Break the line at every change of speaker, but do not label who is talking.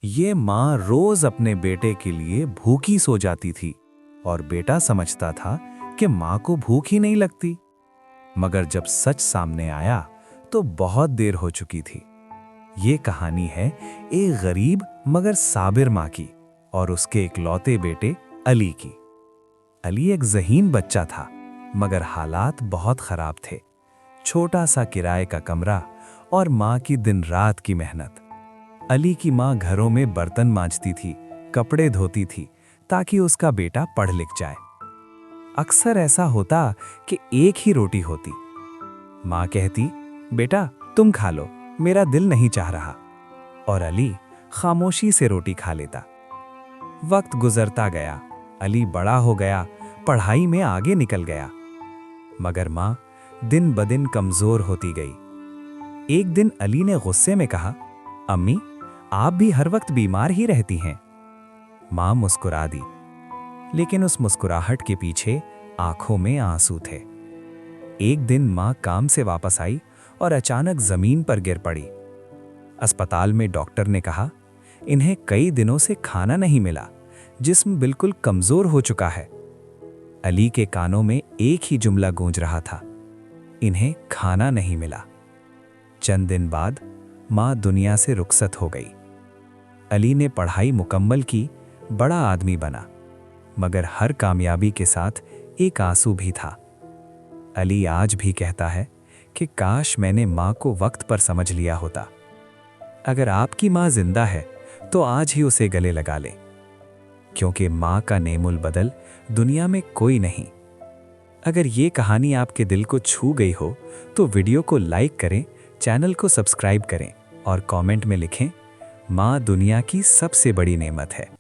ये माँ रोज अपने बेटे के लिए भूखी सो जाती थी और बेटा समझता था कि माँ को भूख ही नहीं लगती। मगर जब सच सामने आया तो बहुत देर हो चुकी थी। ये कहानी है एक गरीब मगर साबिर माँ की और उसके इकलौते बेटे अली की। अली एक ज़हीन बच्चा था मगर हालात बहुत खराब थे। छोटा सा किराए का कमरा और माँ की दिन रात की मेहनत। अली की माँ घरों में बर्तन मांजती थी, कपड़े धोती थी ताकि उसका बेटा पढ़ लिख जाए। अक्सर ऐसा होता कि एक ही रोटी होती। माँ कहती, बेटा तुम खा लो, मेरा दिल नहीं चाह रहा। और अली खामोशी से रोटी खा लेता। वक्त गुजरता गया, अली बड़ा हो गया, पढ़ाई में आगे निकल गया। मगर माँ दिन ब दिन कमजोर होती गई। एक दिन अली ने गुस्से में कहा, अम्मी आप भी हर वक्त बीमार ही रहती हैं। माँ मुस्कुरा दी, लेकिन उस मुस्कुराहट के पीछे आंखों में आंसू थे। एक दिन माँ काम से वापस आई और अचानक जमीन पर गिर पड़ी। अस्पताल में डॉक्टर ने कहा, इन्हें कई दिनों से खाना नहीं मिला, जिस्म बिल्कुल कमजोर हो चुका है। अली के कानों में एक ही जुमला गूंज रहा था, इन्हें खाना नहीं मिला। चंद दिन बाद माँ दुनिया से रुखसत हो गई। अली ने पढ़ाई मुकम्मल की, बड़ा आदमी बना, मगर हर कामयाबी के साथ एक आंसू भी था। अली आज भी कहता है कि काश मैंने माँ को वक्त पर समझ लिया होता। अगर आपकी माँ जिंदा है तो आज ही उसे गले लगा लें, क्योंकि माँ का नेमुल बदल दुनिया में कोई नहीं। अगर ये कहानी आपके दिल को छू गई हो तो वीडियो को लाइक करें, चैनल को सब्सक्राइब करें और कमेंट में लिखें, माँ दुनिया की सबसे बड़ी नेमत है।